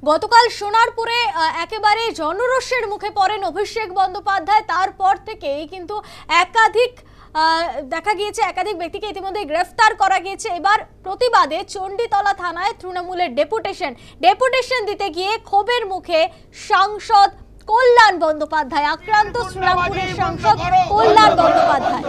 গতকাল সোনারপুরে একেবারে জনরোষের মুখে পড়েন অভিষেক বন্দ্যোপাধ্যায়। তারপর থেকেই কিন্তু একাধিক দেখা গিয়েছে একাধিক ব্যক্তিকে ইতিমধ্যে গ্রেফতার করা গিয়েছে। এবার প্রতিবাদে চণ্ডীতলা থানায় তৃণমূলের ডেপুটেশন দিতে গিয়ে ক্ষোভের মুখে সাংসদ কল্যাণ বন্দ্যোপাধ্যায়। আক্রান্ত শ্রীরামপুরের সাংসদ কল্যাণ বন্দ্যোপাধ্যায়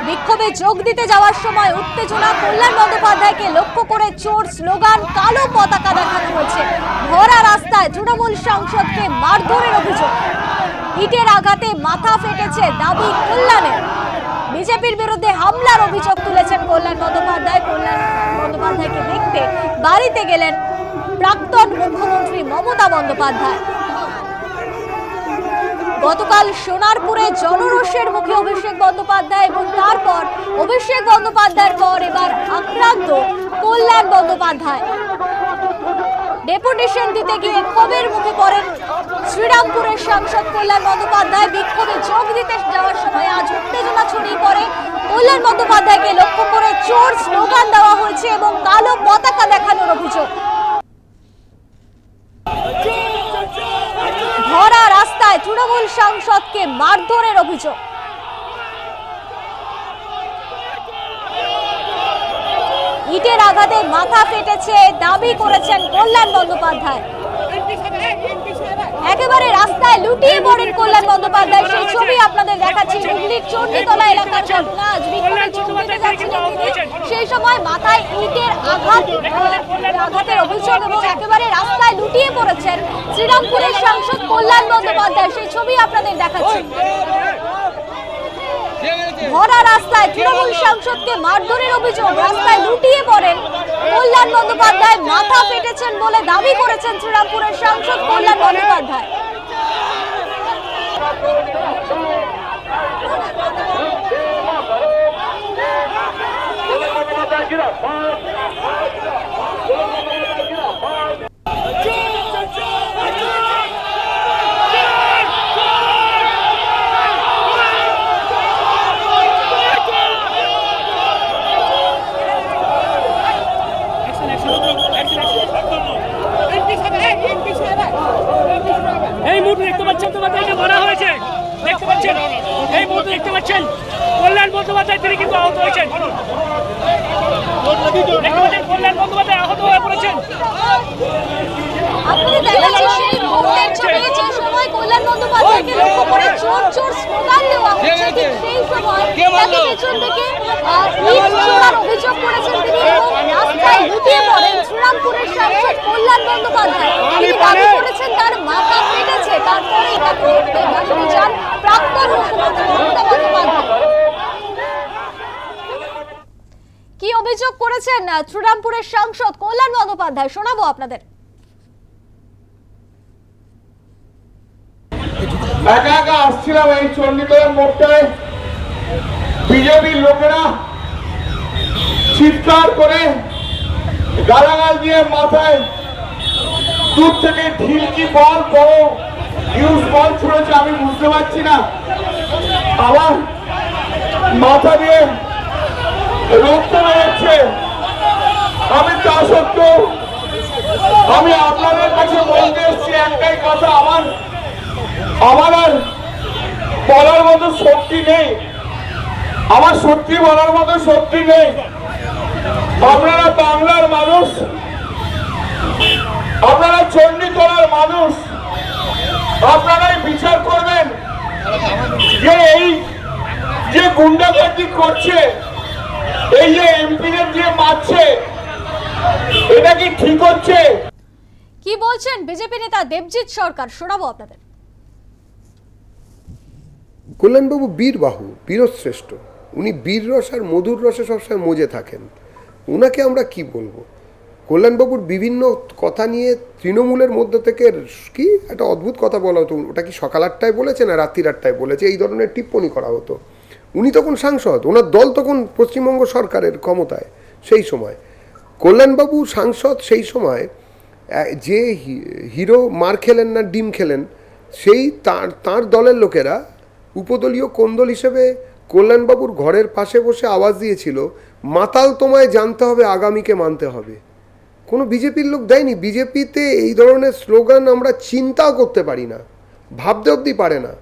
বিক্ষোভে যোগ দিতে যাওয়ার সময় উত্তেজনা। কল্যাণ বন্দ্যোপাধ্যায়কে লক্ষ্য করে চোর স্লোগান, কালো পতাকা দেখানো হয়েছে। ভরা রাস্তায় তৃণমূল সাংসদকে মারধরের অভিযোগ। ইটের আঘাতে মাথা ফেটেছে দাবি কল্যাণের। বিজেপির বিরুদ্ধে হামলার অভিযোগ তুলেছেন কল্যাণ বন্দ্যোপাধ্যায়। কল্যাণ বন্দ্যোপাধ্যায়কে দেখতে বাড়িতে গেলেন প্রাক্তন মুখ্যমন্ত্রী মমতা বন্দ্যোপাধ্যায়। গতকাল সোনারপুরে জনরোষের মুখে অভিষেক বন্দ্যোপাধ্যায় এবং তারপর অভিষেক বন্দ্যোপাধ্যায়ের পর এবার আক্রান্ত কল্যাণ বন্দ্যোপাধ্যায়। ডেপুটেশন দিতে গিয়ে ক্ষোভের মুখে পড়েন শ্রীরামপুরের সাংসদ কল্যাণ বন্দ্যোপাধ্যায়। বিক্ষোভে যোগ দিতে যাওয়ার সময় আজ উত্তেজনা ছড়িয়ে পড়ে। কল্যাণ বন্দ্যোপাধ্যায়কে লক্ষ্য করে চোর স্লোগান দেওয়া হয়েছে এবং কালো পতাকা দেখানোর অভিযোগ। ভরা রাস্তায় তৃণমূল সাংসদকে মারধরের অভিযোগ। ইটের আঘাতে মাথা ফেটেছে দাবি করেছেন কল্যাণ বন্দ্যোপাধ্যায়। একেবারে রাস্তায় লুটিয়ে পড়েন কল্যাণ বন্দ্যোপাধ্যায়। সেই ছবি আপনাদের দেখাচ্ছি। হুগলির চণ্ডীতলা এলাকার ঘটনা। আজ বিক্ষোভে যোগ দিতে যাচ্ছিলেন তিনি, সেই সময় মাথায় ইটের আঘাতের অভিযোগ এবং একেবারে রাস্তায় লুটিয়ে পড়েছেন শ্রীরামপুরের সাংসদ কল্যাণ বন্দ্যোপাধ্যায়। সেই ছবি আপনাদের দেখাচ্ছি। ভরা রাস্তায় তৃণমূল সাংসদকে মারধরের অভিযোগ। রাস্তায় লুটিয়ে পড়েন কল্যাণ বন্দ্যোপাধ্যায়। মাথা ফেটেছেন বলে দাবি করেছেন শ্রীরামপুরের সাংসদ কল্যাণ বন্দ্যোপাধ্যায়। এই মুহূর্তে দেখতে পাচ্ছেন, তোমাদেরকে বলা হয়েছে, দেখতে পাচ্ছেন এই মুহূর্তে দেখতে পাচ্ছেন কল্যাণ বন্দ্যোপাধ্যায় তিনি কিন্তু আহত হয়েছেন। কল্যাণ বন্দ্যোপাধ্যায় আহত হয়ে পড়েছেন। কল্যাণ বন্দ্যোপাধ্যায়কে লক্ষ্য করে চোর চোর স্লোগান দেওয়া হচ্ছে। ঠিক সেই সময় তাকে পেছন থেকে ইট ছোড়ার অভিযোগ করেছেন তিনি এবং রাস্তায় লুটিয়ে পড়েন শ্রীরামপুরের সাংসদ কল্যাণ বন্দ্যোপাধ্যায়। তিনি দাবি করেছেন তার মাথা ফেটেছে। তারপরেই তাকে দেখতে বাড়িতে যান প্রাক্তন মুখ্যমন্ত্রী মমতা বন্দ্যোপাধ্যায়। কি অভিযোগ করেছেন শ্রীরামপুরের সাংসদ কল্যাণ বন্দ্যোপাধ্যায় শোনাবো আপনাদের। একা একা আসছিলাম এই চণ্ডীতলার মোড়টায়, বিজেপির লোকেরা চিৎকার করে গালাগাল দিয়ে মাথায় দূর থেকে ঢিলকি বল, বড় ইউজ বল ছুড়েছে। আমি বুঝতে পারছি না, আবার মাথা দিয়ে রক্ত বেরোচ্ছে। আমি তা সত্ত্বেও আমি আপনাদের কাছে বলতে এসছি একটাই কথা, আমার আর বলার মতো শক্তি নেই। আমার সত্যি বলার মতো শক্তি নেই। আপনারা বাংলার মানুষ, আপনারা চণ্ডীতলার মানুষ, আপনারাই বিচার করবেন যে এই যে গুন্ডাগর্দি করছে, এই যে এমপিদের দিয়ে মারছে, এটা কি ঠিক হচ্ছে? কি বলছেন বিজেপি নেতা দেবজিৎ সরকার শোনাবো আপনাদের। কল্যাণবাবু বীরবাহু, বীরশ্রেষ্ঠ। উনি বীর রস আর মধুর রসে সবসময় মজে থাকেন। ওনাকে আমরা কি বলবো? কল্যাণবাবুর বিভিন্ন কথা নিয়ে তৃণমূলের মধ্য থেকে কি একটা অদ্ভুত কথা বলা হতো। ওটা কি সকাল 8টায় বলেছে না রাত্রির 8টায় বলেছে, এই ধরনের টিপ্পণী করা হতো। উনি তখন সাংসদ, ওনার দল তখন পশ্চিমবঙ্গ সরকারের ক্ষমতায়। সেই সময় কল্যাণবাবু সাংসদ, সেই সময় যে হিরো মার খেলেন না ডিম খেলেন, সেই তার দলের লোকেরা উপদলীয় কোন্দল হিসেবে কল্যাণবাবুর ঘরের পাশে বসে আওয়াজ দিয়েছিল, মাতাল তোমায় জানতে হবে, আগামীকে মানতে হবে। কোনো বিজেপির লোক দেয়নি। বিজেপিতে এই ধরনের স্লোগান আমরা চিন্তাও করতে পারি না, ভাবতে অবধি পারে না।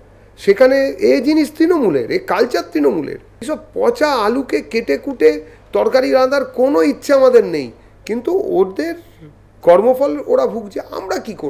সেখানে এই জিনিস তৃণমূলের, এই কালচার তৃণমূলের। এসব পচা আলুকে কেটে কুটে তরকারি রাঁধার কোনো ইচ্ছে আমাদের নেই, কিন্তু ওদের কর্মফল ওরা ভুগছে, আমরা কি করব।